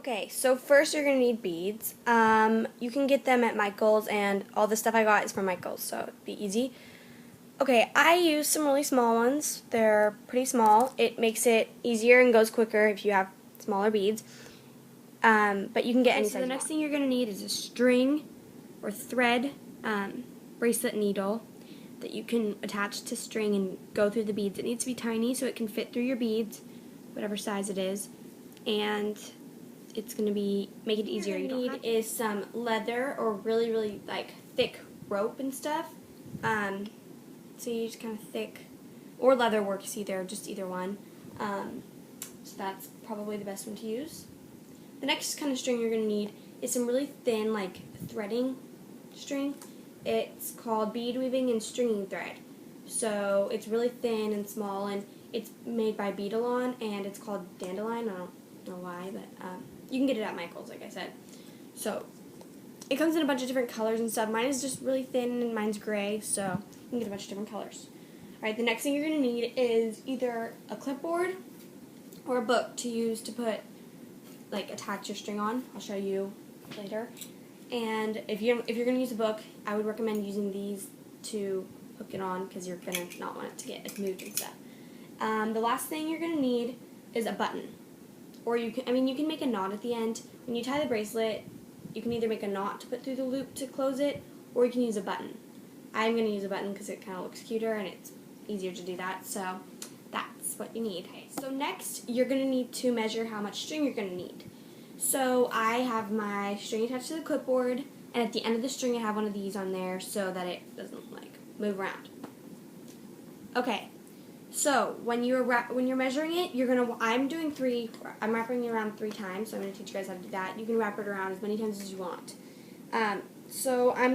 Okay, so first you're going to need beads. You can get them at Michael's, and all the stuff I got is from Michael's, so it'd be easy. Okay, I use some really small ones. They're pretty small. It makes it easier and goes quicker if you have smaller beads. But you can get any size. So the next thing you're going to need is a string or thread bracelet needle that you can attach to string and go through the beads. It needs to be tiny so it can fit through your beads, whatever size it is. And it's going to make it easier. You need is some leather or really like thick rope and stuff. So you use kind of thick, or leather works just either one. So that's probably the best one to use. The next kind of string you're going to need is some really thin, like threading string. It's called bead weaving and stringing thread. So it's really thin and small, and it's made by Beadalon, and it's called Dandelion. I don't know why, but you can get it at Michael's, like I said. So it comes in a bunch of different colors and stuff. Mine is just really thin, and mine's gray, so you can get a bunch of different colors. Alright, the next thing you're going to need is either a clipboard or a book to use to attach your string on. I'll show you later. And if you're going to use a book, I would recommend using these to hook it on, because you're going to not want it to get moved and stuff. The last thing you're going to need is a button. Or you can make a knot at the end. When you tie the bracelet, you can either make a knot to put through the loop to close it, or you can use a button. I'm going to use a button because it kind of looks cuter and it's easier to do that, so that's what you need. Okay, so next, you're going to need to measure how much string you're going to need. So I have my string attached to the clipboard, and at the end of the string I have one of these on there so that it doesn't move around. Okay, so when you're measuring it, I'm wrapping it around 3 times, so I'm going to teach you guys how to do that. You can wrap it around as many times as you want. So I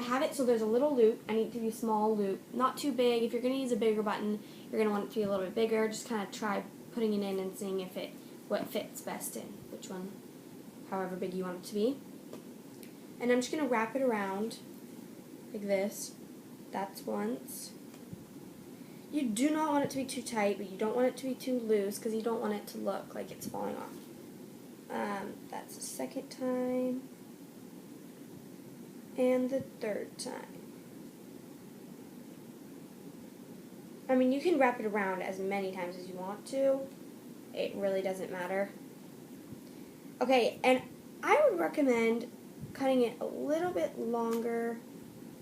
have it so there's a little loop. I need it to be a small loop, not too big. If you're going to use a bigger button, you're going to want it to be a little bit bigger. Just kind of try putting it in and seeing what fits best in, which one, however big you want it to be. And I'm just going to wrap it around like this. That's once. You do not want it to be too tight, but you don't want it to be too loose because you don't want it to look like it's falling off. That's the second time. And the third time. You can wrap it around as many times as you want to. It really doesn't matter. Okay, and I would recommend cutting it a little bit longer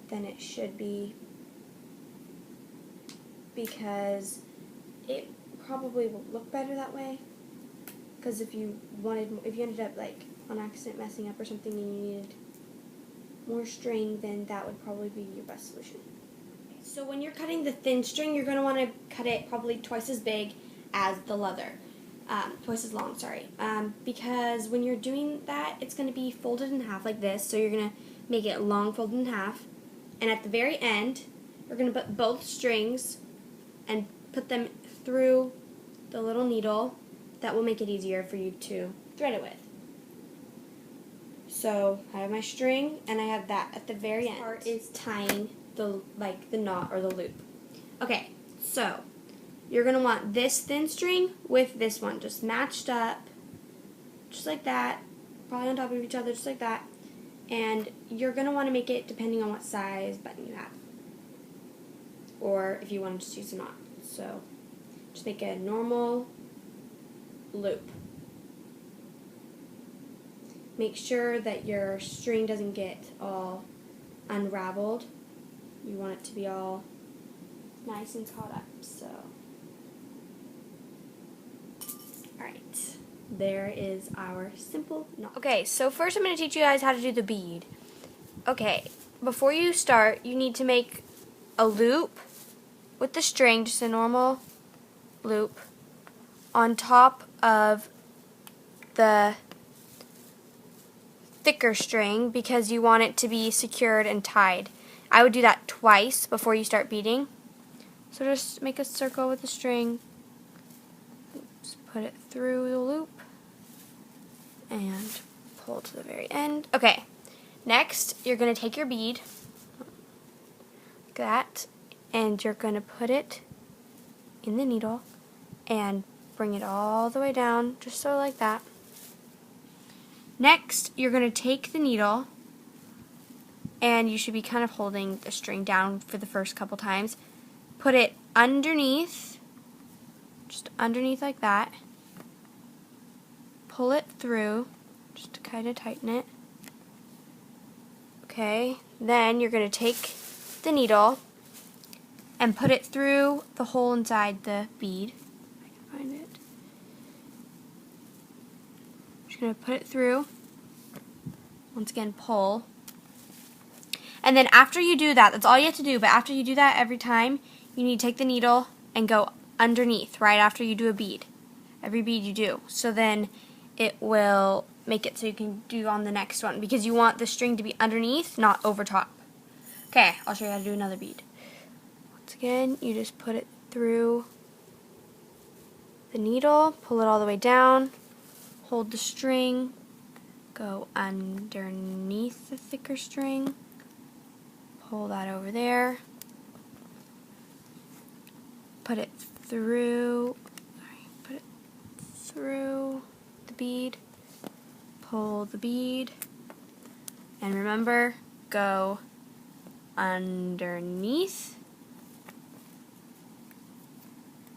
than it should be, because it probably will look better that way. Because if you ended up on accident messing up or something and you needed more string, then that would probably be your best solution. So when you're cutting the thin string, you're going to want to cut it probably twice as big as the leather. Twice as long, sorry. Because when you're doing that, it's going to be folded in half like this, so you're going to make it long, folded in half. And at the very end, you're going to put both strings and put them through the little needle. That will make it easier for you to thread it with. So I have my string, and I have that at the very end. This part is tying the knot or the loop. Okay, so you're going to want this thin string with this one just matched up, just like that, probably on top of each other, just like that. And you're going to want to make it depending on what size button you have, or if you want to just use a knot. So just make a normal loop. Make sure that your string doesn't get all unraveled. You want it to be all nice and caught up. So, alright, there is our simple knot. Okay, so first I'm going to teach you guys how to do the bead. Okay, before you start, you need to make a loop with the string, just a normal loop, on top of the thicker string because you want it to be secured and tied. I would do that twice before you start beading. So just make a circle with the string, just put it through the loop, and pull to the very end. Okay, next you're going to take your bead, like that, and you're going to put it in the needle and bring it all the way down, just so like that. Next, you're going to take the needle, and you should be kind of holding the string down for the first couple times. Put it underneath, just underneath like that. Pull it through, just to kind of tighten it. Okay, then you're going to take the needle and put it through the hole inside the bead. I can find it. Just going to put it through. Once again, pull. And then after you do that, that's all you have to do, but after you do that every time, you need to take the needle and go underneath right after you do a bead. Every bead you do. So then it will make it so you can do on the next one, because you want the string to be underneath, not over top. Okay, I'll show you how to do another bead. Once again, you just put it through the needle, pull it all the way down, hold the string, go underneath the thicker string, pull that over there, put it through the bead, pull the bead, and remember, go underneath,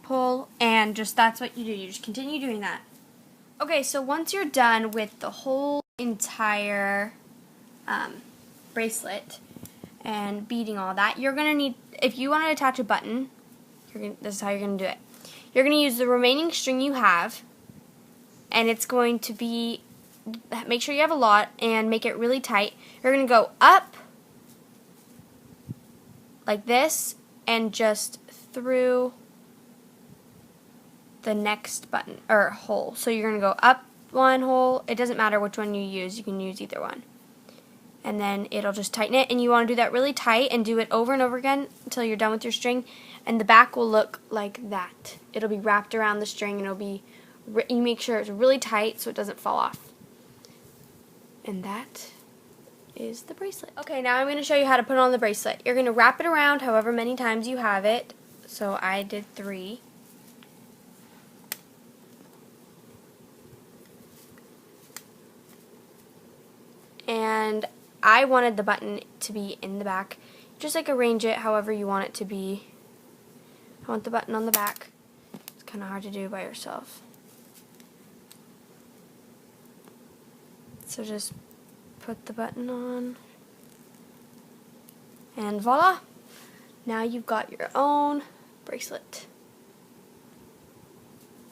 pull, and just that's what you do. You just continue doing that. Okay, so once you're done with the whole entire bracelet and beading all that, you're going to need, if you want to attach a button, this is how you're going to do it. You're going to use the remaining string you have, and it's going to be, make sure you have a lot and make it really tight. You're going to go up like this and just through the next button or hole. So you're going to go up one hole. It doesn't matter which one you use. You can use either one. And then it'll just tighten it, and you want to do that really tight and do it over and over again until you're done with your string, and the back will look like that. It'll be wrapped around the string, and it'll be, you make sure it's really tight so it doesn't fall off. And that is the bracelet. Okay, now I'm going to show you how to put on the bracelet. You're going to wrap it around however many times you have it. So I did 3. And I wanted the button to be in the back. Just like arrange it however you want it to be. I want the button on the back. It's kind of hard to do by yourself. So just put the button on. And voila! Now you've got your own bracelet.